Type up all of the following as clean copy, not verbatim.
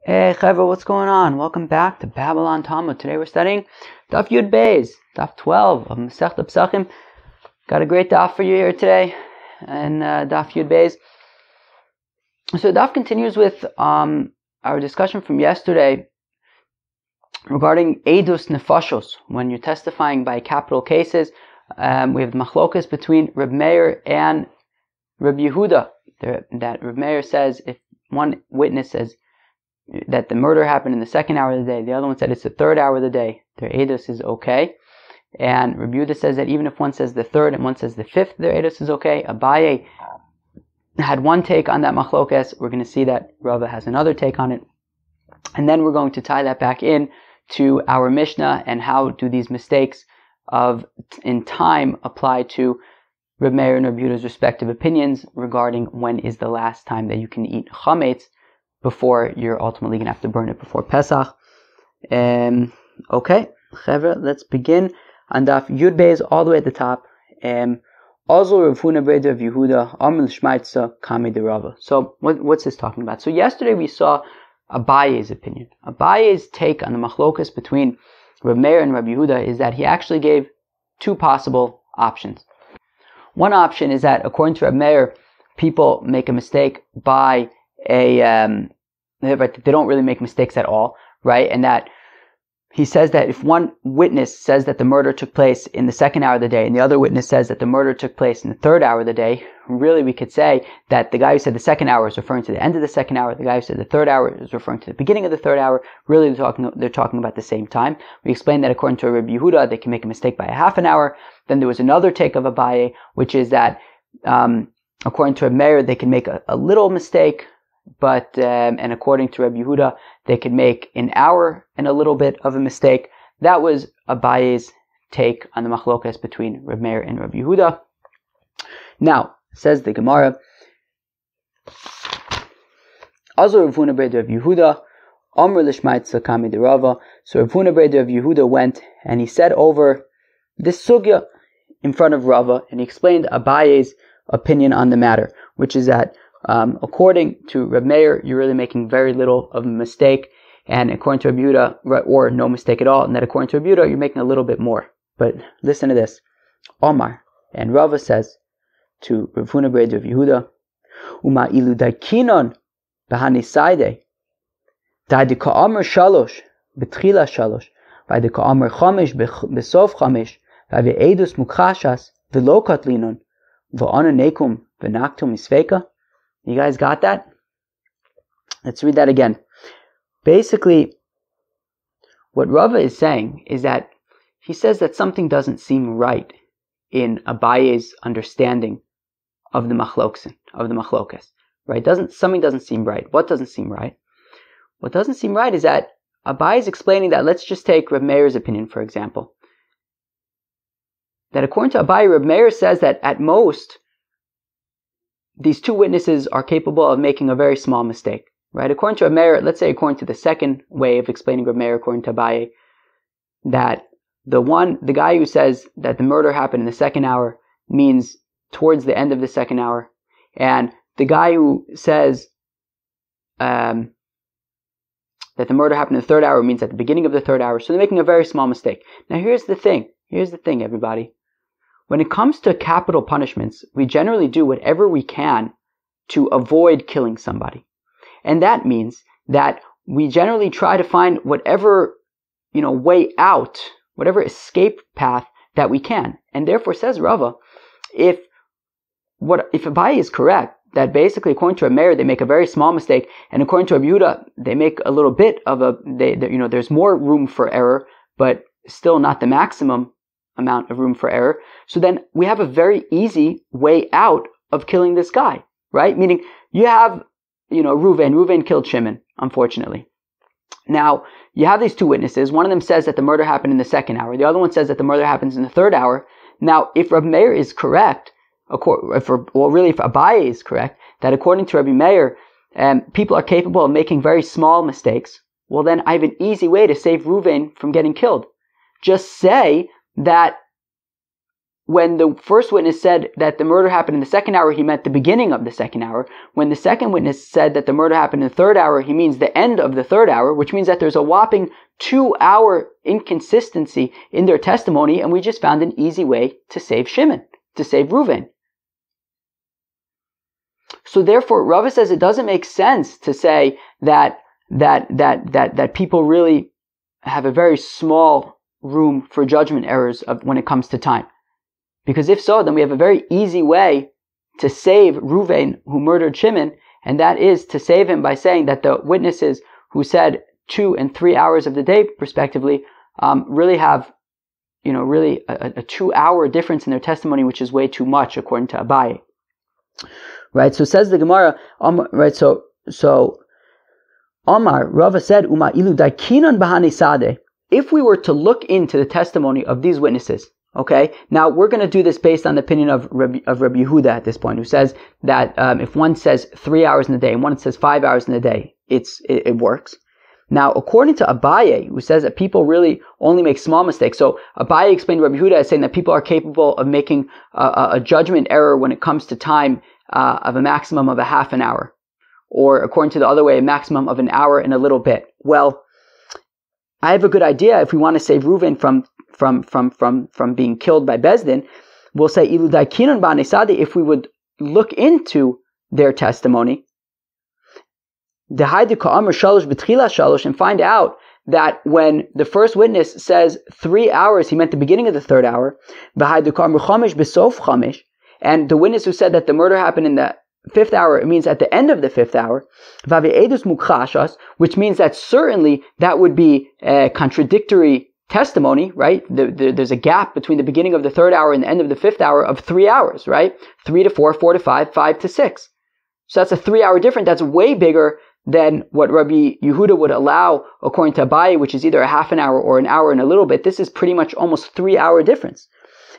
Hey Chevra, what's going on? Welcome back to Babylon Talmud. Today we're studying Daf Yud Beis, Daf 12 of Masechta Pesachim. Got a great daf for you here today, and Daf Yud Beis. So the daf continues with our discussion from yesterday regarding Eidus Nefashos. When you're testifying by capital cases, we have the machlokas between Reb Meir and Reb Yehuda. That Reb Meir says if one witness says that the murder happened in the second hour of the day, the other one said it's the third hour of the day, their edus is okay. And Rabbi Yehuda says that even if one says the third and one says the fifth, their edus is okay. Abaye had one take on that machlokas. We're going to see that Rava has another take on it. And then we're going to tie that back in to our Mishnah and how do these mistakes in time apply to Reb Meir and Reb Yehuda's respective opinions regarding when is the last time that you can eat chametz before you're ultimately going to have to burn it before Pesach. Okay, Chevra, let's begin on Daf Yud Beis all the way at the top. Azul Rav Huna Breder of Yehuda, Amr L'Shmaitza, Kami de Rava. So what's this talking about? So yesterday we saw Abaye's opinion. Abaye's take on the machlokas between Reb Meir and Reb Yehuda is that he actually gave two possible options. One option is that according to Reb Meir, people make a mistake by they don't really make mistakes at all, right? And that he says that if one witness says that the murder took place in the second hour of the day and the other witness says that the murder took place in the third hour of the day, really we could say that the guy who said the second hour is referring to the end of the second hour, the guy who said the third hour is referring to the beginning of the third hour. Really they're talking about the same time. We explained that according to Rabbi Yehuda, they can make a mistake by a half an hour. Then there was another take of Abaye, which is that according to Reb Meir, they can make a little mistake, but and according to Reb Yehuda, they could make an hour and a little bit of a mistake. That was Abaye's take on the machlokas between Reb Meir and Reb Yehuda. Now, says the Gemara, Azor Rav Huna Breder of Yehuda, Amr L'Shmaitza Kami de Rava. So Rav Huna Breder of Yehuda went and he said over this sugya in front of Rava, and he explained Abaye's opinion on the matter, which is that according to Reb Meir, you're really making very little of a mistake, and according to Reb Yehuda, or no mistake at all, and that according to Reb Yehuda, you're making a little bit more. But listen to this. Omar, and Rava says to Rav Huna Breder of Yehuda, Uma ilu daikinon b'hanisaide, daidi ka'amr shalosh, betchila shalosh, vaidi ka'amr chamesh besof chamesh, vavi edus mukhashas, v'lo katlinon, v'ana nekum v'naktum misveka. You guys got that? Let's read that again. Basically, what Rava is saying is that he says that something doesn't seem right in Abaye's understanding of the machlokas, right? Something doesn't seem right. What doesn't seem right? What doesn't seem right is that Abaye is explaining that, let's just take Reb Meir's opinion, for example. That according to Abaye, Reb Meir says that at most, these two witnesses are capable of making a very small mistake, right? According to Reb Meir, let's say according to the second way of explaining Reb Meir, according to Abaye, that the guy who says that the murder happened in the second hour means towards the end of the second hour, and the guy who says that the murder happened in the third hour means at the beginning of the third hour. So they're making a very small mistake. Now here's the thing, everybody. When it comes to capital punishments, we generally do whatever we can to avoid killing somebody. And that means that we generally try to find whatever, way out, whatever escape path that we can. And therefore, says Rava, if Abaye is correct, that basically according to Reb Meir, they make a very small mistake, and according to Reb Yehuda, they make a little bit of there's more room for error, but still not the maximum amount of room for error. So then we have a very easy way out of killing this guy, right? Meaning you have, Reuven killed Shimon, unfortunately. Now, you have these two witnesses. One of them says that the murder happened in the second hour. The other one says that the murder happens in the third hour. Now, if Reb Meir is correct, if Abaye is correct, that according to Rabbi Meir, people are capable of making very small mistakes, well then I have an easy way to save Reuven from getting killed. Just say that when the first witness said that the murder happened in the second hour, he meant the beginning of the second hour. When the second witness said that the murder happened in the third hour, he means the end of the third hour, which means that there's a whopping 2-hour inconsistency in their testimony, and we just found an easy way to save Shimon, to save Reuven. So therefore, Rava says it doesn't make sense to say that people really have a very small room for judgment errors when it comes to time. Because if so, then we have a very easy way to save Reuven, who murdered Shimon, and that is to save him by saying that the witnesses who said 2 and 3 hours of the day, respectively, really have, really a 2-hour difference in their testimony, which is way too much, according to Abaye. Right, so says the Gemara, right, so Omar, Rava said, Uma ilu daikinon bahane sadeh. If we were to look into the testimony of these witnesses, okay, now we're going to do this based on the opinion of Rabbi Yehuda at this point, who says that if one says 3 hours in the day and one says 5 hours in the day, it works. Now, according to Abaye, who says that people really only make small mistakes, so Abaye explained Rabbi Yehuda as saying that people are capable of making a judgment error when it comes to time of a maximum of a half an hour, or according to the other way, a maximum of an hour and a little bit. Well, I have a good idea. If we want to save Reuven from being killed by Bezdin, we'll say ilu daikinon ba'anei sadeh. If we would look into their testimony, and find out that when the first witness says 3 hours, he meant the beginning of the third hour, and the witness who said that the murder happened in the 5th hour, it means at the end of the 5th hour, which means that certainly that would be a contradictory testimony, right? There's a gap between the beginning of the 3rd hour and the end of the 5th hour of 3 hours, right? 3 to 4, 4 to 5, 5 to 6. So that's a 3-hour difference. That's way bigger than what Rabbi Yehuda would allow, according to Abaye, which is either a half an hour or an hour and a little bit. This is pretty much almost 3-hour difference.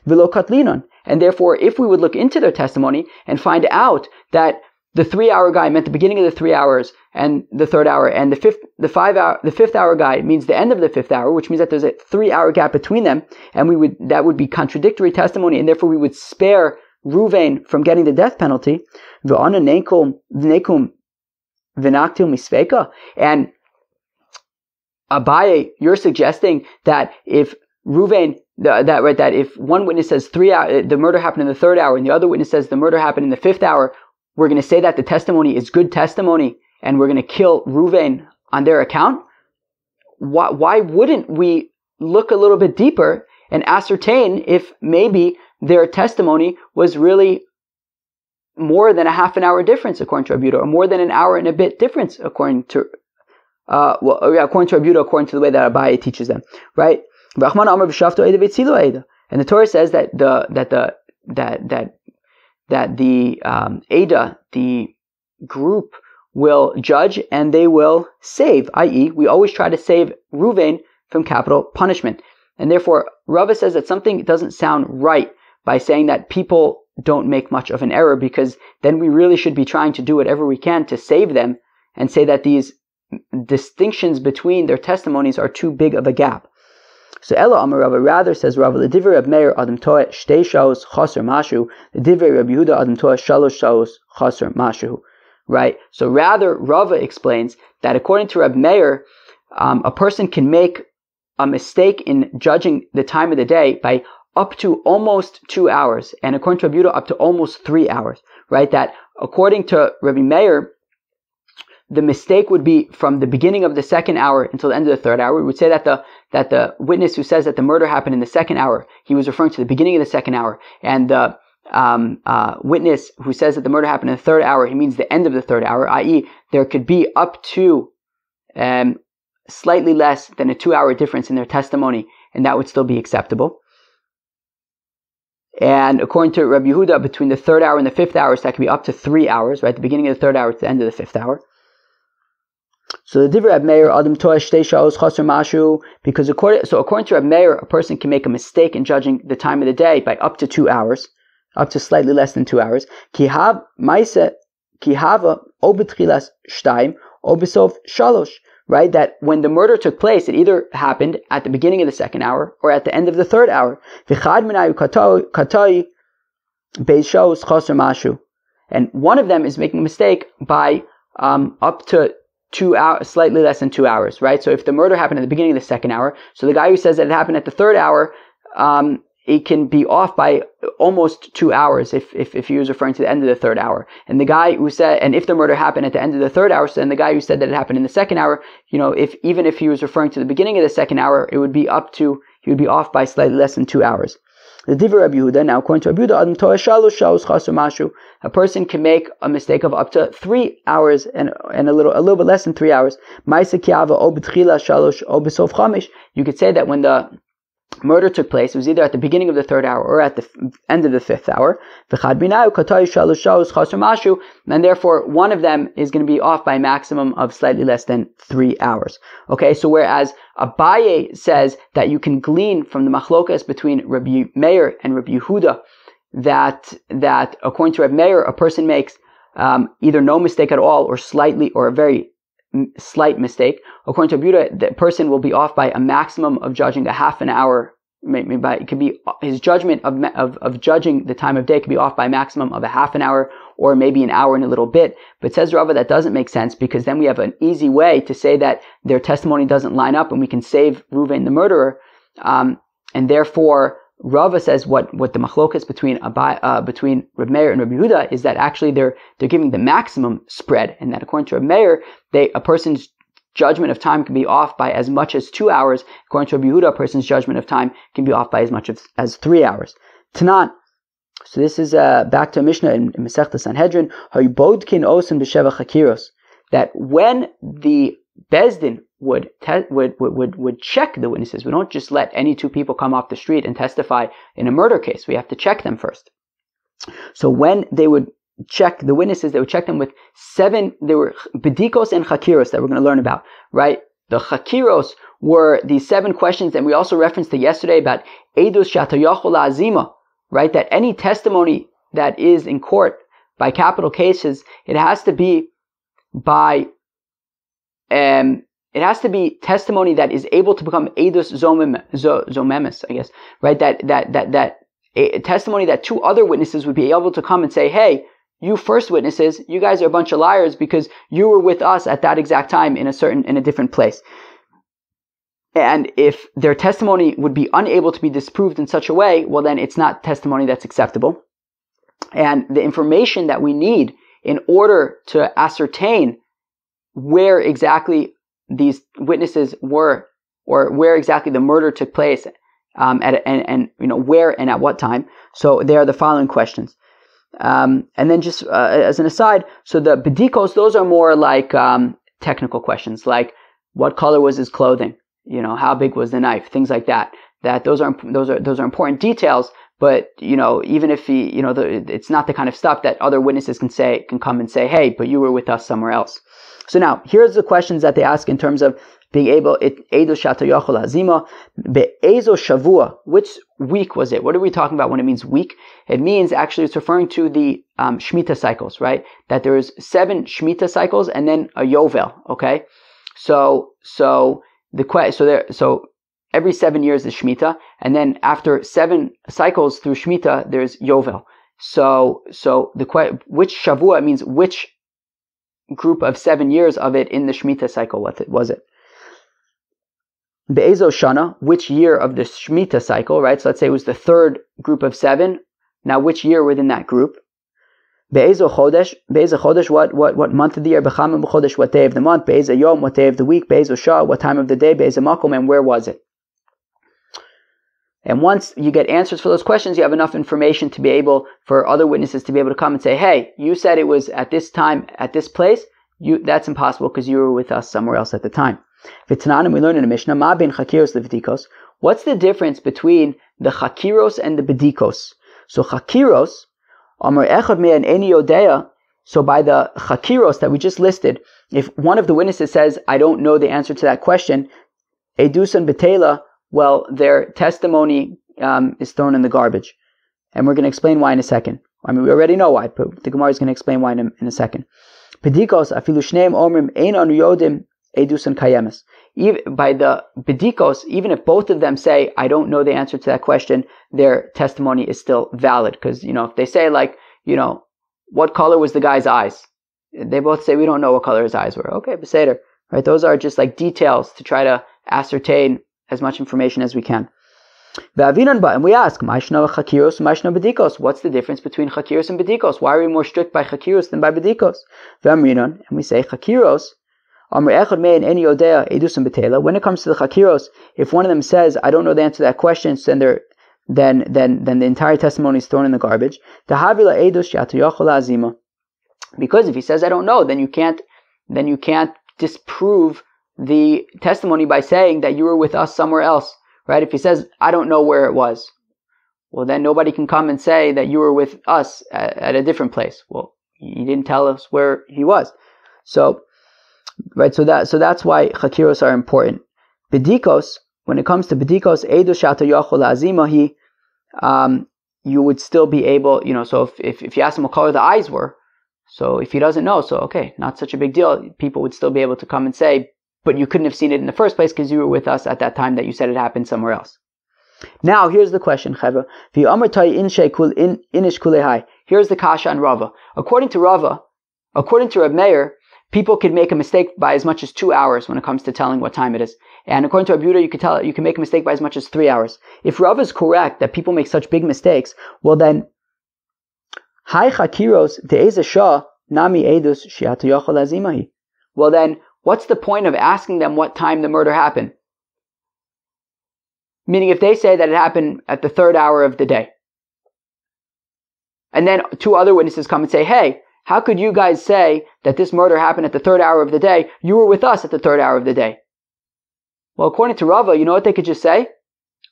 V'lo katlinon. And therefore, if we would look into their testimony and find out that the 3-hour guy meant the beginning of the 3 hours and the 3rd hour, and the 5th hour guy means the end of the 5th hour, which means that there's a 3-hour gap between them, and that would be contradictory testimony, and therefore we would spare Reuven from getting the death penalty. And Abaye, you're suggesting that if Reuven, that if one witness says 3 hours, the murder happened in the 3rd hour, and the other witness says the murder happened in the 5th hour, we're going to say that the testimony is good testimony, and we're going to kill Reuven on their account? Why wouldn't we look a little bit deeper and ascertain if maybe their testimony was really more than a half an hour difference, according to Rabbi Yehuda, or more than an hour and a bit difference, according to according to Rabbi Yehuda, according to the way that Abaye teaches them, right? And the Torah says that the Ada, the group, will judge and they will save, i.e., we always try to save Reuven from capital punishment. And therefore, Rava says that something doesn't sound right by saying that people don't make much of an error, because then we really should be trying to do whatever we can to save them, and say that these distinctions between their testimonies are too big of a gap. So Ella Amar Rava, rather, says Rava, the Divrei Reb Meir Adam Toeh Shtei Shaos Chaser Mashu, the Divrei Reb Yehuda Adam Toeh Shalosh Shaos Chaser Mashu. Right? So rather, Rava explains that according to Reb Meir, a person can make a mistake in judging the time of the day by up to almost 2 hours, and according to Rabbi Yehuda, up to almost 3 hours, right? That according to Rabbi Meir, the mistake would be from the beginning of the 2nd hour until the end of the 3rd hour. We would say that the witness who says that the murder happened in the 2nd hour, he was referring to the beginning of the 2nd hour, and the witness who says that the murder happened in the 3rd hour, he means the end of the 3rd hour, i.e., there could be up to slightly less than a 2-hour difference in their testimony, and that would still be acceptable. And according to Rabbi Yehuda, between the 3rd hour and the 5th hour, that could be up to 3 hours, right? The beginning of the 3rd hour to the end of the 5th hour. So the Divrei Reb Meir Adam Toeh Shtei Shaos Chaser Mashu, because according to Reb Meir, a person can make a mistake in judging the time of the day by up to 2 hours, up to slightly less than 2 hours. Ki hava o betchilas 2 o besof 3, right? That when the murder took place, it either happened at the beginning of the second hour or at the end of the third hour. And one of them is making a mistake by up to 2 hours, slightly less than 2 hours, right? So if the murder happened at the beginning of the second hour, so the guy who says that it happened at the third hour, it can be off by almost 2 hours if he was referring to the end of the third hour. And the guy who said, and if the murder happened at the end of the third hour, so then the guy who said that it happened in the second hour, even if he was referring to the beginning of the second hour, he would be off by slightly less than 2 hours. The Divrei Rabbi Yehuda, now according to Rabbi Yehuda, a person can make a mistake of up to 3 hours and a little bit less than 3 hours. You could say that when the murder took place, it was either at the beginning of the third hour or at the end of the fifth hour. And therefore, one of them is going to be off by a maximum of slightly less than 3 hours. Okay, so whereas Abaye says that you can glean from the machlokas between Rabbi Meir and Rabbi Yehuda that according to Rabbi Meir, a person makes either no mistake at all or a very slight mistake. According to Rabbi Yehuda, the person will be off by a maximum of judging a half an hour. It could be his judgment of judging the time of day could be off by a maximum of a half an hour or maybe an hour and a little bit. But says Rava, that doesn't make sense, because then we have an easy way to say that their testimony doesn't line up and we can save Reuven the murderer. And therefore, Rava says what the machlokas between Reb Meir and Rabbi Yehuda is that actually they're giving the maximum spread, and that according to Reb Meir, a person's judgment of time can be off by as much as 2 hours. According to Rabbi Yehuda, a person's judgment of time can be off by as much as 3 hours. Tanan. So this is back to a Mishnah in Masechta Sanhedrin. Haybodkin osen b'sheva chakiros. That when the Bezdin would check the witnesses, we don't just let any two people come off the street and testify in a murder case. We have to check them first. So when they would check the witnesses, they would check them with 7. There were bedikos and chakiros that we're going to learn about, right? The chakiros were these 7 questions that we also referenced to yesterday about edus shatayochol azima, right? That any testimony that is in court by capital cases, it has to be testimony that is able to become edus zomemis, I guess, right? That a testimony that 2 other witnesses would be able to come and say, hey, you first witnesses, you guys are a bunch of liars because you were with us at that exact time in a different place. And if their testimony would be unable to be disproved in such a way, well then it's not testimony that's acceptable. And the information that we need in order to ascertain where exactly these witnesses were, or where exactly the murder took place, and where and at what time. So they are the following questions. And then just as an aside, so the bedikos, those are more like technical questions, like what color was his clothing, how big was the knife, things like that. Those are important details. But even if it's not the kind of stuff that other witnesses can come and say, hey, but you were with us somewhere else. So now here's the questions that they ask in terms of being able. Eido shatayochol azima be'ezo shavua. Which week was it? What are we talking about when it means week? It means actually it's referring to the Shemitah cycles, right? That there is 7 Shemitah cycles and then a Yovel. Okay, so every 7 years is Shemitah, and then after 7 cycles through Shemitah, there's Yovel. So which Shavua means which group of 7 years of it in the Shemitah cycle was it? Be'ezo Shana, which year of the Shemitah cycle, right? So let's say it was the 3rd group of 7. Now which year within that group? Be'ezo Chodesh, what month of the year? B'chamim b'chodesh, what day of the month? Be'ezo Yom, what day of the week? Be'ezo Shah, what time of the day? Be'ezo Makom, and where was it? And once you get answers for those questions, you have enough information to be able, for other witnesses to be able to come and say, hey, you said it was at this time, at this place. That's impossible because you were with us somewhere else at the time. V'tananim, we learn in the Mishnah, ma bin chakiros levitikos. What's the difference between the chakiros and the bedikos? So chakiros, amar echad me'an eni yodea. So by the chakiros that we just listed, if one of the witnesses says, I don't know the answer to that question, edusan betela, well, their testimony is thrown in the garbage. And we're going to explain why in a second. I mean, we already know why, but the Gemara is going to explain why in a second. Pedikos, afilu shneim omrim ein anu yodim edus and kayemis. Even by the bedikos, even if both of them say, I don't know the answer to that question, their testimony is still valid. Because, if they say what color was the guy's eyes? They both say, we don't know what color his eyes were. Okay, beseder. Right? Those are just like details to try to ascertain as much information as we can. And we ask, what's the difference between chakiros and bedikos? Why are we more strict by chakiros than by bedikos? And we say, chakiros, when it comes to the chakiros, if one of them says, I don't know the answer to that question, then the entire testimony is thrown in the garbage. Because if he says, I don't know, then you can't disprove the testimony by saying that you were with us somewhere else. Right? If he says, I don't know where it was, well, then nobody can come and say that you were with us at a different place. Well, he didn't tell us where he was. So that's why chakiros are important. Bedikos, when it comes to bedikos, eidos shata yachol azimahi, you would still be able, so if you ask him what color the eyes were, so if he doesn't know, so okay, not such a big deal. People would still be able to come and say, but you couldn't have seen it in the first place because you were with us at that time that you said it happened somewhere else. Now, here's the question, Cheva. Here's the kasha on Rava. According to Reb Meir, people could make a mistake by as much as 2 hours when it comes to telling what time it is. And according to Reb Yehuda, you can make a mistake by as much as 3 hours. If Rava is correct that people make such big mistakes, well then, Hai chakiros de'eze shah nami edus shiatu yochol azimahi. Well then, what's the point of asking them what time the murder happened? Meaning if they say that it happened at the 3rd hour of the day, and then 2 other witnesses come and say, hey, how could you guys say that this murder happened at the 3rd hour of the day? You were with us at the 3rd hour of the day. Well, according to Rava, you know what they could just say?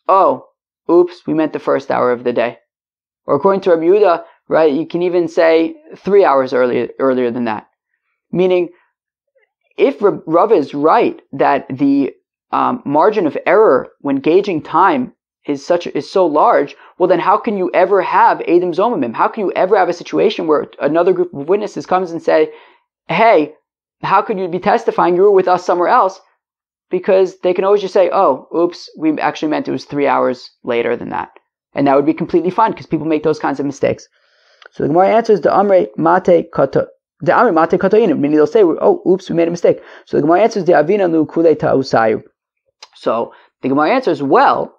Oh, oops, we meant the 1st hour of the day. Or according to Rabbi Yehuda, right, you can even say 3 hours earlier than that. Meaning, if Rava is right that the margin of error when gauging time is so large, well then how can you ever have Eidim Zomimim? How can you ever have a situation where another group of witnesses comes and say, hey, how could you be testifying you were with us somewhere else? Because they can always just say, oh, oops, we actually meant it was 3 hours later than that. And that would be completely fine because people make those kinds of mistakes. So the Gemara answers, the Amre Mate Kata. The Amre Mate Katoinim, meaning they'll say, oh, oops, we made a mistake. So the Gemara answers, the Avina Lu Kule Ta'usayu. So the Gemara answers, well,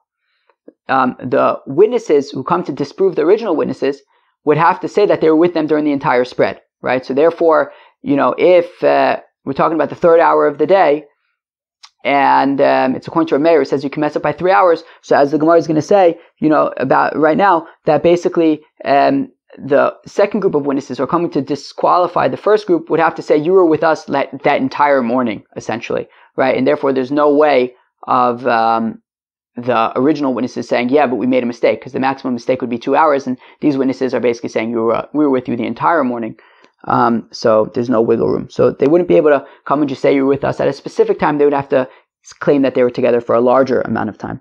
the witnesses who come to disprove the original witnesses would have to say that they were with them during the entire spread, right? So therefore, if we're talking about the 3rd hour of the day, and it's according to a mayor, it says you can mess up by 3 hours. So as the Gemara is going to say, about right now, that basically the second group of witnesses who are coming to disqualify the first group would have to say you were with us that entire morning, essentially, right? And therefore, there's no way of the original witnesses saying, yeah, but we made a mistake, because the maximum mistake would be 2 hours, and these witnesses are basically saying we were with you the entire morning. So there's no wiggle room. So they wouldn't be able to come and just say you were with us at a specific time. They would have to claim that they were together for a larger amount of time.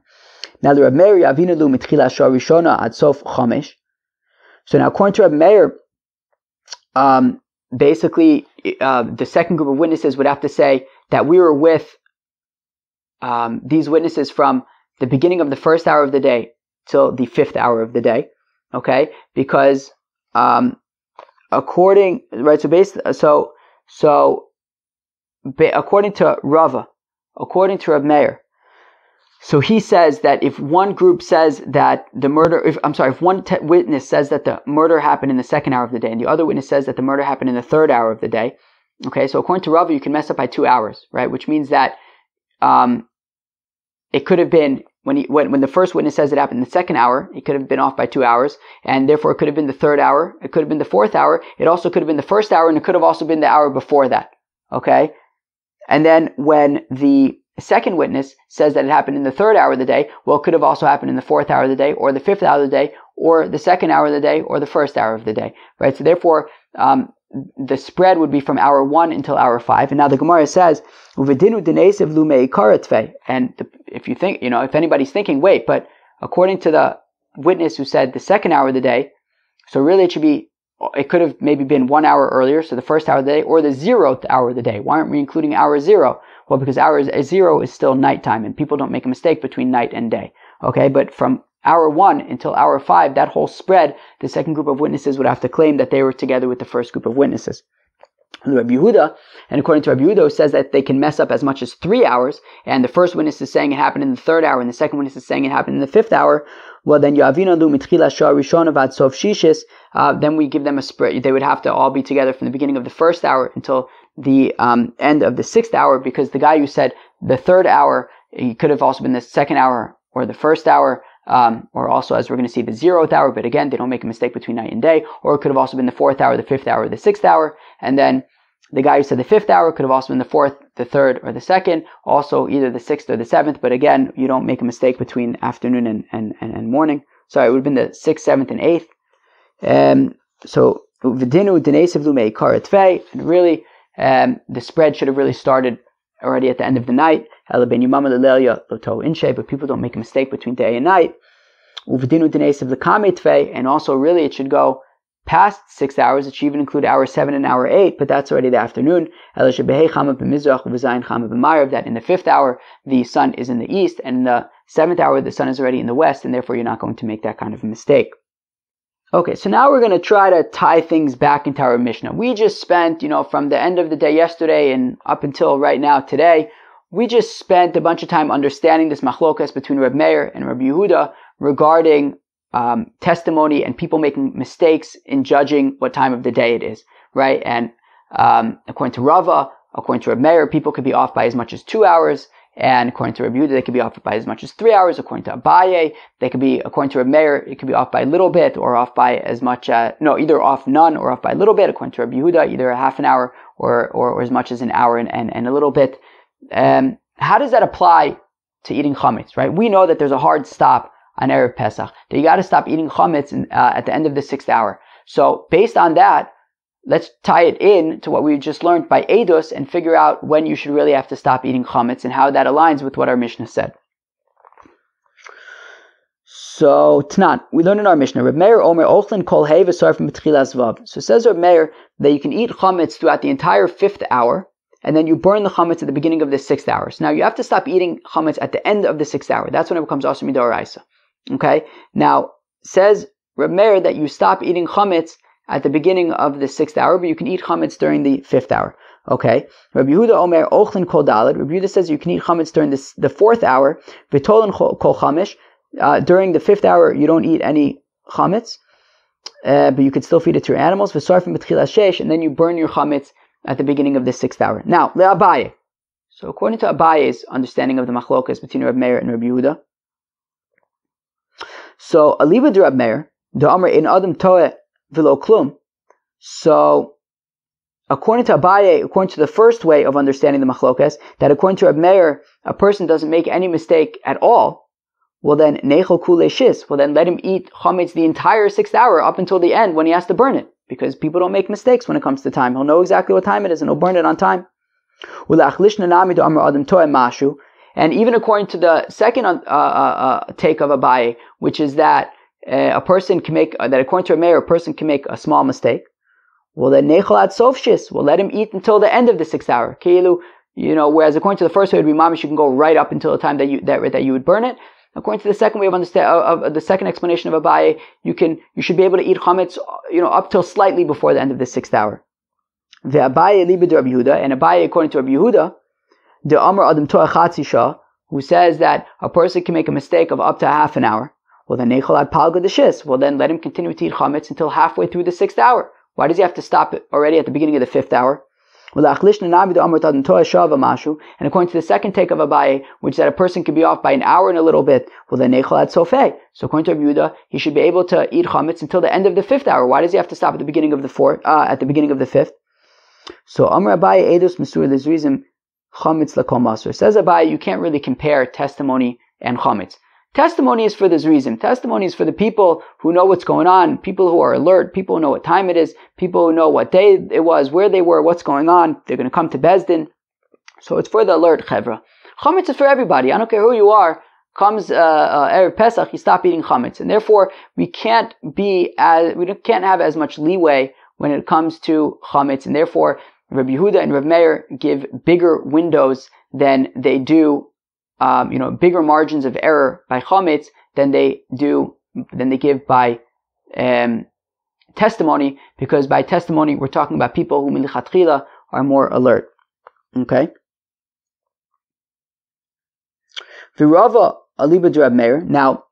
Now the Reb Meir Avinu Lu Mitchila Shah Rishona Ad Sof Chomesh. So now according to Reb Meir, basically the second group of witnesses would have to say that we were with these witnesses from the beginning of the 1st hour of the day till the 5th hour of the day. Okay, because according to Rava, according to Reb Meir, so he says that if one group says that the murder, if one witness says that the murder happened in the 2nd hour of the day, and the other witness says that the murder happened in the 3rd hour of the day, okay, so according to Rava, you can mess up by 2 hours, right? Which means that it could have been when the first witness says it happened in the 2nd hour, it could have been off by 2 hours, and therefore it could have been the 3rd hour, it could have been the 4th hour, it also could have been the 1st hour, and it could have also been the hour before that, okay? And then when the second witness says that it happened in the 3rd hour of the day, well, it could have also happened in the 4th hour of the day, or the 5th hour of the day, or the 2nd hour of the day, or the 1st hour of the day, right? So therefore, the spread would be from hour 1 until hour 5. And now the Gemara says, and if you think, if anybody's thinking, wait, but according to the witness who said the 2nd hour of the day, so really it could have maybe been 1 hour earlier, so the 1st hour of the day, or the 0th hour of the day. Why aren't we including hour 0? Well, because hour 0 is still nighttime, and people don't make a mistake between night and day. Okay, but from hour 1 until hour 5, that whole spread, the second group of witnesses would have to claim that they were together with the first group of witnesses. And Rabbi Yehuda, and according to Rabbi Yehuda, says that they can mess up as much as 3 hours, and the first witness is saying it happened in the 3rd hour, and the second witness is saying it happened in the 5th hour. Well, then then we give them a spread. They would have to all be together from the beginning of the 1st hour until the end of the 6th hour, because the guy who said the 3rd hour, he could have also been the 2nd hour or the 1st hour, or also, as we're going to see, the 0th hour, but again, they don't make a mistake between night and day, or it could have also been the 4th hour, the 5th hour, the 6th hour, and then the guy who said the 5th hour could have also been the 4th, the 3rd, or the 2nd, also either the 6th or the 7th, but again, you don't make a mistake between afternoon and morning. Sorry, it would have been the 6th, 7th, and 8th. So, and really, the spread should have really started already at the end of the night, but people don't make a mistake between day and night. And also really it should go past 6 hours. It should even include hour 7 and hour 8, but that's already the afternoon. That in the 5th hour the sun is in the east, and in the 7th hour the sun is already in the west, and therefore you're not going to make that kind of a mistake. Okay, so now we're going to try to tie things back into our Mishnah. We just spent, from the end of the day yesterday and up until right now today, we just spent a bunch of time understanding this machlokas between Reb Meir and Rabbi Yehuda regarding testimony and people making mistakes in judging what time of the day it is, right? And according to Rava, according to Reb Meir, people could be off by as much as 2 hours, and according to Rabbi Yehuda, they could be off by as much as 3 hours. According to Abaye, they could be, according to Reb Meir, it could be off by a little bit, or off by as much either off none or off by a little bit. According to Rabbi Yehuda, either a half an hour or as much as an hour and a little bit. How does that apply to eating chametz, right? We know that there's a hard stop on Erev Pesach, that you got to stop eating chametz at the end of the 6th hour. So based on that, let's tie it in to what we just learned by Eidos and figure out when you should really have to stop eating chametz and how that aligns with what our Mishnah said. So Tanan, we learned in our Mishnah, Reb Meir Omer Ochlin Kol Hei V'Sarfim B'Tchilas Vav. So it says Reb Meir that you can eat chametz throughout the entire 5th hour, and then you burn the chametz at the beginning of the 6th hour. So now you have to stop eating chametz at the end of the 6th hour. That's when it becomes Asur Midoraisa. Okay? Now, says Reb Meir that you stop eating chametz at the beginning of the 6th hour, but you can eat chametz during the 5th hour. Okay? Rabbi Yehuda Omer Ochlin Kol Daled. Rabbi Yehuda says you can eat chametz during the 4th hour. V'tolen Kol Chamish. During the 5th hour, you don't eat any chametz, but you could still feed it to your animals. V'sarfim b'tchilas sheish, and then you burn your chametz at the beginning of the 6th hour. Now, le'Abaye. So according to Abaye's understanding of the machlokas between Reb Meir and Rabbi Yehuda, so aliva de Reb Meir, de Amar in Adam Toeh v'lo klum. So according to Abaye, according to the first way of understanding the machlokas, that according to Reb Meir, a person doesn't make any mistake at all. Well then, nechol kule shis. Well then, let him eat chametz the entire 6th hour up until the end when he has to burn it, because people don't make mistakes when it comes to time. He'll know exactly what time it is and he'll burn it on time. And even according to the second take of Abaye, which is that a person can make that according to a mayor, a person can make a small mistake. Well then, nechol ad sof shis. Well, let him eat until the end of the 6th hour. Whereas according to the first way, it would be mamish, you can go right up until the time that you would burn it. According to the second way of the second explanation of Abaye, you should be able to eat chametz, up till slightly before the end of the 6th hour. The Abaye libe de Rabbi Yehuda, and Abaye according to Rabbi Yehuda, the Amar Adam Toeh Chatzi Shah, who says that a person can make a mistake of up to half an hour. Well then, nechol ad palga de shis. Well then, let him continue to eat chametz until halfway through the 6th hour. Why does he have to stop it already at the beginning of the 5th hour? And according to the second take of Abaye, which is that a person can be off by an hour and a little bit, well then nechol ad sofeh. So according to Rabbi Yehuda, he should be able to eat chametz until the end of the 5th hour. Why does he have to stop at the beginning of the 5th? So Amar Abaye edus mesur lezrizim chametz lakol masur. Says Abaye, you can't really compare testimony and chametz. Testimony is for the zrizim. Testimony is for the people who know what's going on, people who are alert, people who know what time it is, people who know what day it was, where they were, what's going on. They're going to come to Bezdin. So it's for the alert chevra. Chametz is for everybody. I don't care who you are. Comes Erev Pesach, you stop eating chametz, and therefore we can't have as much leeway when it comes to chametz, and therefore Rabbi Yehuda and Reb Meir give bigger windows then they do, bigger margins of error by chametz than they give by testimony, because by testimony we're talking about people who milichatchila are more alert. Okay. V'Rava aliba de Rab Meir. Now,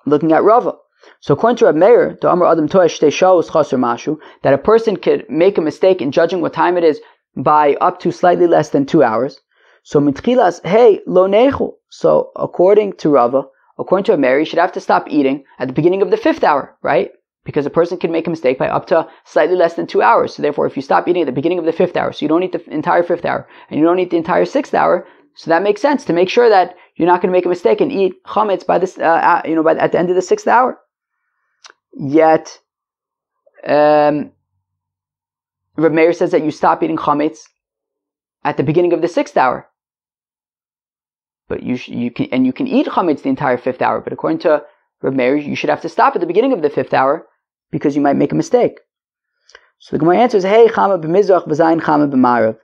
looking at Rava. So according to Rab Meir, that a person could make a mistake in judging what time it is by up to slightly less than 2 hours. So mitchilas, hey, lo nechu. So according to Rava, according to Rab Meir, you should have to stop eating at the beginning of the 5th hour, right? Because a person can make a mistake by up to slightly less than 2 hours. So therefore, if you stop eating at the beginning of the 5th hour, so you don't eat the entire 5th hour, and you don't eat the entire 6th hour, so that makes sense to make sure that you're not going to make a mistake and eat chametz by this, at the end of the 6th hour. Yet, Reb Meir says that you stop eating chametz at the beginning of the 6th hour. But you can eat chametz the entire 5th hour. But according to Reb Meir, you should have to stop at the beginning of the 5th hour because you might make a mistake. So the Gemara answers, hey, chama b'mizrach v'zayin chama b'marav.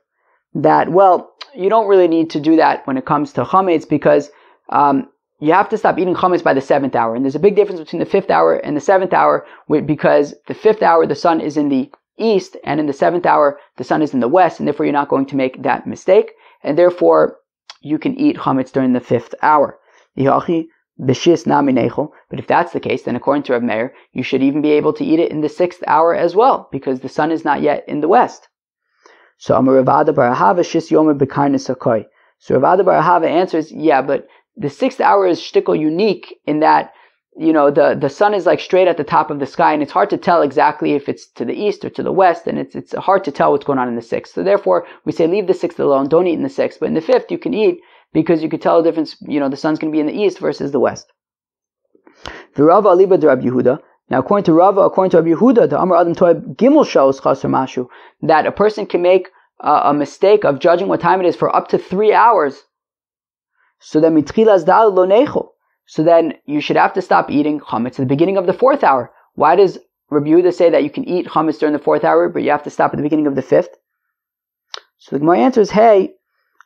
That, well, you don't really need to do that when it comes to chametz, because you have to stop eating chametz by the 7th hour. And there's a big difference between the 5th hour and the 7th hour, because the 5th hour the sun is in the east, and in the 7th hour the sun is in the west, and therefore you're not going to make that mistake, and therefore you can eat chametz during the 5th hour. But if that's the case, then according to Reb Meir, you should even be able to eat it in the 6th hour as well, because the sun is not yet in the west. So Amar Rav Ada bar Ahava shis yomer b'karnes hakoy. So Rav Ada bar Ahava answers, yeah, but the 6th hour is shtickle unique in that, the sun is like straight at the top of the sky, and it's hard to tell exactly if it's to the east or to the west, and it's hard to tell what's going on in the 6th. So therefore, we say leave the 6th alone, don't eat in the 6th, but in the 5th you can eat, because you could tell the difference, the sun's going to be in the east versus the west. V'Rava aliba de Rab Yehuda. Now, according to Rava, according to Rabbi Yehuda, the Amar Adam Toib Gimel Shos Chaser Mashu, that a person can make a mistake of judging what time it is for up to 3 hours. So then mitchilas dal lo necho. So then you should have to stop eating chametz at the beginning of the 4th hour. Why does Rabbi Yehuda say that you can eat chametz during the 4th hour, but you have to stop at the beginning of the 5th? So the Gemara answer is, hey,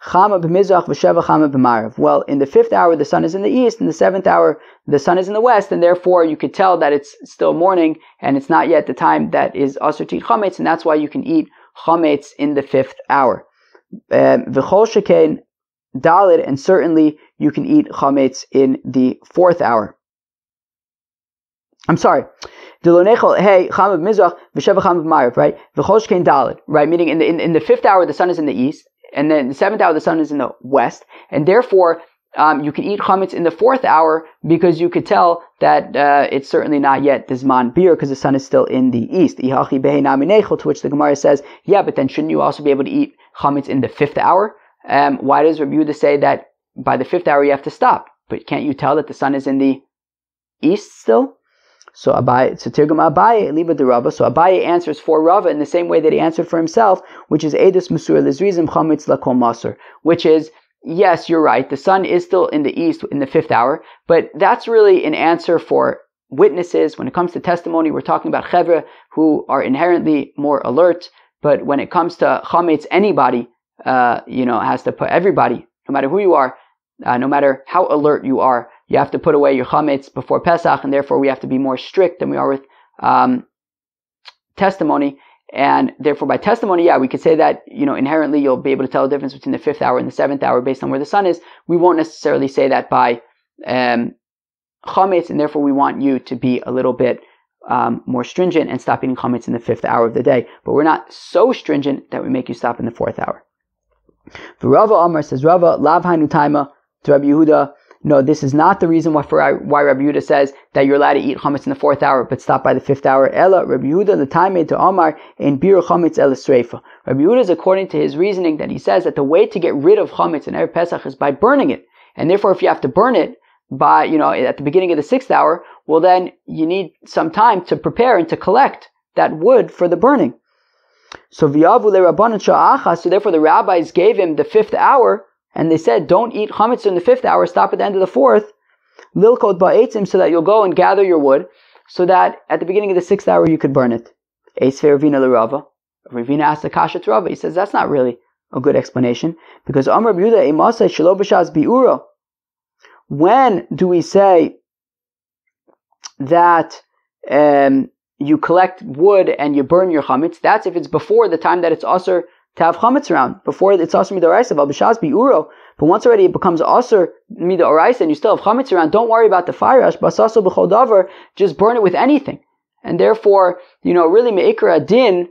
chama b'mizrach v'sheva chama b'marav. Well, in the 5th hour the sun is in the east, in the 7th hour the sun is in the west, and therefore you could tell that it's still morning and it's not yet the time that is asur to eat chametz, and that's why you can eat chametz in the 5th hour. V'chol shekain dalid, and certainly you can eat chametz in the 4th hour. I'm sorry. Hey, chama b'mizrach v'sheva chama b'marav, right? V'chol shekain dalid, right? Meaning in the 5th hour the sun is in the east, and then the 7th hour the sun is in the west, and therefore you can eat chametz in the 4th hour, because you could tell that it's certainly not yet the zman bir, because the sun is still in the east. To which the Gemara says, yeah, but then shouldn't you also be able to eat chametz in the 5th hour? Why does Rabbi Yehuda say that by the 5th hour you have to stop? But can't you tell that the sun is in the east still? So Tirgum Abaye liba de Rava. So Abaye answers for Rava in the same way that he answered for himself, which is Edus Mesur Lizrizim Chametz Lakol Masur, which is, yes, you're right, the sun is still in the east in the 5th hour, but that's really an answer for witnesses. When it comes to testimony, we're talking about chevra who are inherently more alert, but when it comes to chametz, anybody, has to put, everybody, no matter who you are, no matter how alert you are, you have to put away your chametz before Pesach, and therefore we have to be more strict than we are with testimony. And therefore by testimony, yeah, we could say that, inherently you'll be able to tell the difference between the 5th hour and the 7th hour based on where the sun is. We won't necessarily say that by chametz, and therefore we want you to be a little bit more stringent and stop eating chametz in the 5th hour of the day. But we're not so stringent that we make you stop in the 4th hour. The Rava Amar says, Rava, lav hainu taima, to Rabbi Yehuda, no, this is not the reason why Rabbi Yehuda says that you're allowed to eat chametz in the 4th hour, but stop by the 5th hour. Ella, Rabbi Yehuda, the time made to Amar, in bir chametz el sreifa. Rabbi Yehuda is according to his reasoning that he says that the way to get rid of chametz in Erev Pesach is by burning it. And therefore, if you have to burn it by, at the beginning of the 6th hour, well then you need some time to prepare and to collect that wood for the burning. So therefore the rabbis gave him the 5th hour, and they said, don't eat chametz in the 5th hour, stop at the end of the 4th, lilkot ba'etzim, so that you'll go and gather your wood, so that at the beginning of the 6th hour you could burn it. Eisvei Ravina l'Rava. Ravina asked the kasha to Rava. He says, that's not really a good explanation, because Amar Yehuda Emasai Shelo B'Shas Bi'uro. When do we say that you collect wood and you burn your chametz? That's if it's before the time that it's asur to have chametz around, before it's asur midoraisa. B'Shas Bi'uro. But once already it becomes asur midoraisa and you still have chametz around, don't worry about the fire. Basaso b'chol davar, just burn it with anything. And therefore, really me'ikra din,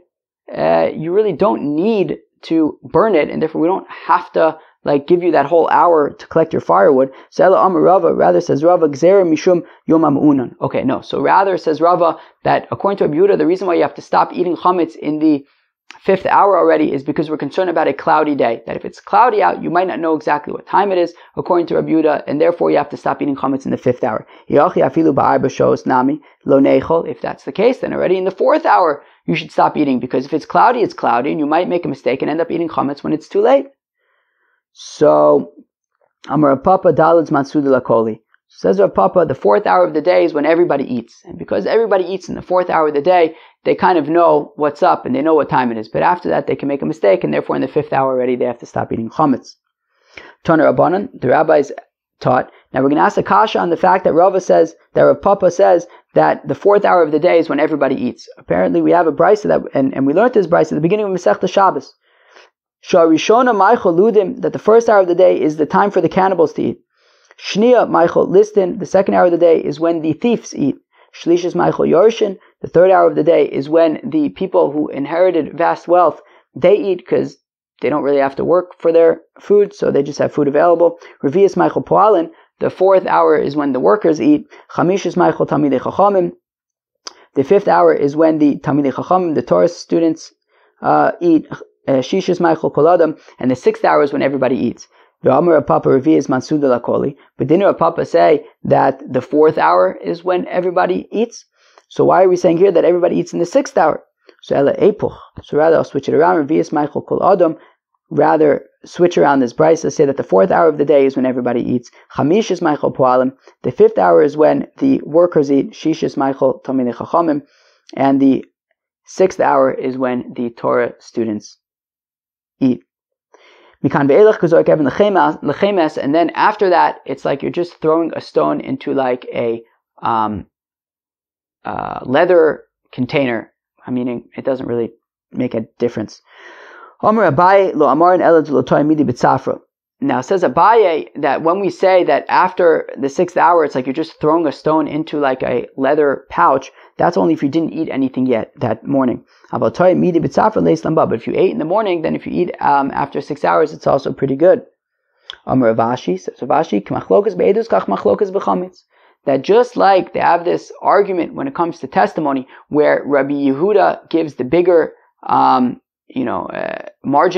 you really don't need to burn it, and therefore we don't have to give you that whole hour to collect your firewood. So Ela Amar Rava, rather says Rava, Gzera Mishum Yom HaMa'unan. Okay, no. So rather says Rava that according to Rabbi Yehuda, the reason why you have to stop eating chametz in the 5th hour already is because we're concerned about a cloudy day. That if it's cloudy out, you might not know exactly what time it is, according to Rabbi Yehuda, and therefore you have to stop eating chametz in the 5th hour. If that's the case, then already in the 4th hour you should stop eating, because if it's cloudy, and you might make a mistake and end up eating chametz when it's too late. So, Amar Papa Dalad's Mansud Lakoli. Says Rav Papa, the 4th hour of the day is when everybody eats. And because everybody eats in the 4th hour of the day, they kind of know what's up and they know what time it is. But after that, they can make a mistake, and therefore in the 5th hour already, they have to stop eating chametz. Tana Rabbanan, the rabbis taught. Now we're going to ask a kasha on the fact that Rav Papa says that the 4th hour of the day is when everybody eats. Apparently we have a brisa that, and we learned this brisa at the beginning of Masechta Shabbos. Sharishona Maichel Ludim, that the 1st hour of the day is the time for the cannibals to eat. Shnia Maichel Listin, the 2nd hour of the day is when the thieves eat. Shlishis Maichel Yorshin, the 3rd hour of the day is when the people who inherited vast wealth, they eat because they don't really have to work for their food, so they just have food available. Revius Maichel Poalin, the 4th hour is when the workers eat. Chamishis Maichel Talmidei Chachamim, the 5th hour is when the Talmidei Chachamim, the Torah students, eat. Shishis Maichel Koladam, and the 6th hour is when everybody eats. The Amar Papa Revius Mansud Lakoli, but didn't Papa say that the 4th hour is when everybody eats? So why are we saying here that everybody eats in the 6th hour? So Ela Epuch. So rather I'll switch it around. Revius Maichel Kol Adam. Rather switch around this brisa, say that the 4th hour of the day is when everybody eats. Chamishis Maichel Poalim. The 5th hour is when the workers eat. Shishis Maichel Talmidei Chachamim. And the 6th hour is when the Torah students eat. And then after that, it's like you're just throwing a stone into like a leather container. I mean, it doesn't really make a difference. Now says Abaye that when we say that after the 6th hour, it's like you're just throwing a stone into like a leather pouch, that's only if you didn't eat anything yet that morning. But if you ate in the morning, then if you eat after 6 hours, it's also pretty good. That just like they have this argument when it comes to testimony, where Rabbi Yehuda gives the bigger margin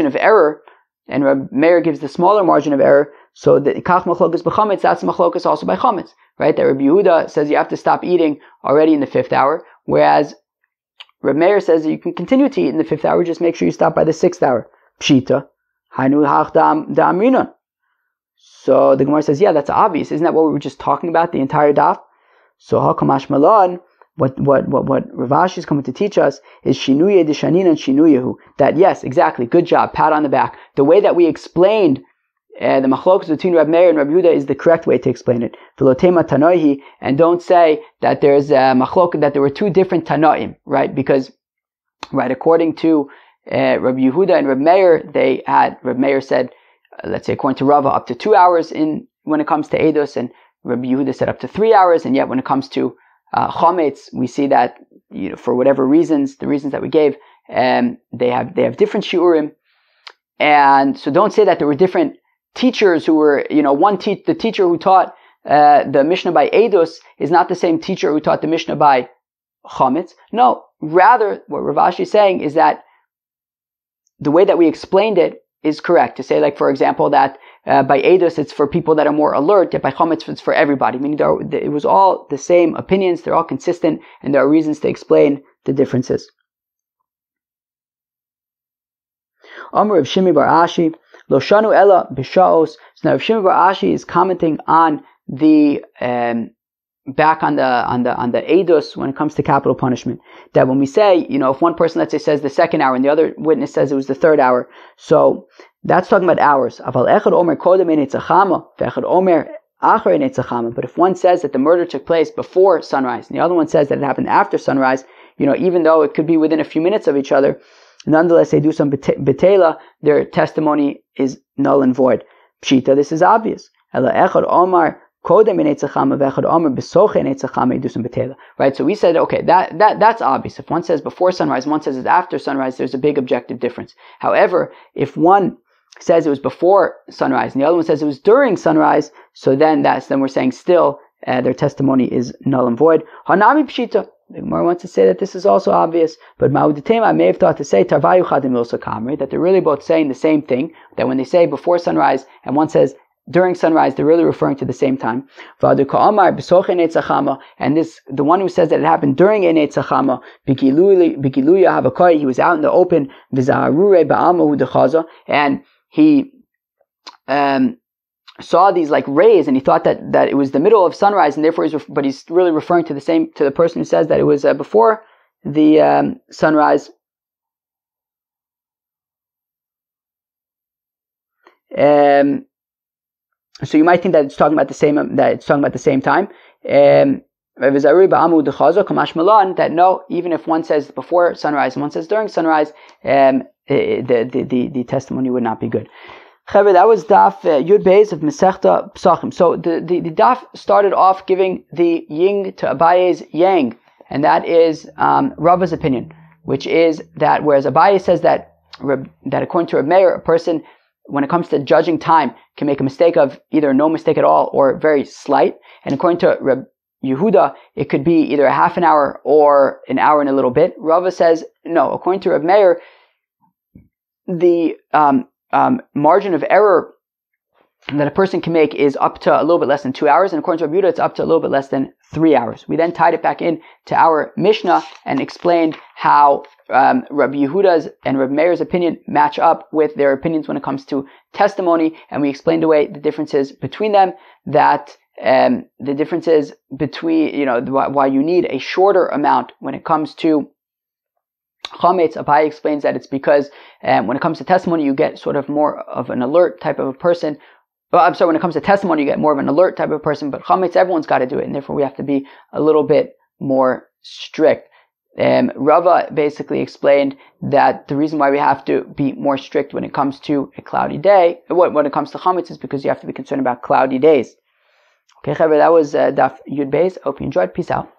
of error, and Rabbi Meir gives the smaller margin of error, so the kach machlokas b'chametz, that's machlokas also by chametz, right? That Rabbi Yehuda says you have to stop eating already in the 5th hour, whereas Rabbi Meir says that you can continue to eat in the 5th hour, just make sure you stop by the 6th hour. Pshita, hainu hach da'amrinon. So the Gemara says, yeah, that's obvious. Isn't that what we were just talking about the entire daf? So hakamash malan. What Rav Ashi is coming to teach us is shinuye dishanin and shinuyehu. That yes, exactly, good job, pat on the back. The way that we explained the machlokas between Rab Meir and Rab Yehuda is the correct way to explain it. V'lotema tanoihi, and don't say that there's a machlok, that there were two different tanoim, right? Because, right, according to Rab Yehuda and Rab Meir, Rab Meir said, let's say according to Rava, up to 2 hours in when it comes to Eidos, and Rab Yehuda said up to 3 hours, and yet when it comes to chametz, we see that for whatever reasons, the reasons that we gave, they have different shiurim, and so don't say that there were different teachers who were, the teacher who taught the Mishnah by Eidos is not the same teacher who taught the Mishnah by chametz. No, rather what Rav Ashi is saying is that the way that we explained it is correct. To say, like, for example, that by Eidos it's for people that are more alert, yet by chametz it's for everybody. Meaning it was all the same opinions, they're all consistent, and there are reasons to explain the differences. Amr of Shimi Bar Ashi, Lo Shanu Ella B'Shaos. So now Rav Shimi Bar Ashi is commenting on the back on the eidos when it comes to capital punishment. That when we say, if one person, let's say, says the 2nd hour and the other witness says it was the 3rd hour, so That's talking about hours. But if one says that the murder took place before sunrise, and the other one says that it happened after sunrise, even though it could be within a few minutes of each other, nonetheless they do some betela, their testimony is null and void. Pshita, this is obvious. Right, so we said, okay, that's obvious. If one says before sunrise, one says it's after sunrise, there's a big objective difference. However, if one says it was before sunrise and the other one says it was during sunrise, so then we're saying still their testimony is null and void. Hanami pshita. The Gemara wants to say that this is also obvious, but Ma'uditema may have thought to say Tarvayu Chadim Ilsa Kamri, that they're really both saying the same thing, that when they say before sunrise and one says during sunrise, they're really referring to the same time. And the one who says that it happened during Enei Tzachama, he was out in the open, and he saw these like rays, and he thought that it was the middle of sunrise, and therefore he's really referring to the person who says that it was before the sunrise. So you might think that it's talking about the same time. That no, even if one says before sunrise and one says during sunrise, the testimony would not be good. That was Daf Yud Beis of Masechta Pesachim. So the Daf started off giving the yin to Abaye's yang, and that is Rava's opinion, which is that whereas Abaye says that according to Reb Meir, a person, when it comes to judging time, can make a mistake of either no mistake at all or very slight, and according to Reb Yehuda, it could be either a half an hour or an hour and a little bit. Rava says no. According to Reb Meir, the margin of error that a person can make is up to a little bit less than 2 hours, and according to Rabbi Yehuda, it's up to a little bit less than 3 hours. We then tied it back in to our Mishnah and explained how Rabbi Yehuda's and Rabbi Meir's opinion match up with their opinions when it comes to testimony, and we explained away the differences between them, that the differences between, why you need a shorter amount when it comes to Chametz. Abai explains that it's because when it comes to testimony, you get sort of more of an alert type of a person. When it comes to testimony, you get more of an alert type of person, but Chametz, everyone's got to do it, and therefore we have to be a little bit more strict. Rava basically explained that the reason why we have to be more strict when it comes to a cloudy day, when it comes to Chametz, is because you have to be concerned about cloudy days. Okay, Chaver, that was Daf Yud Beis. Hope you enjoyed. Peace out.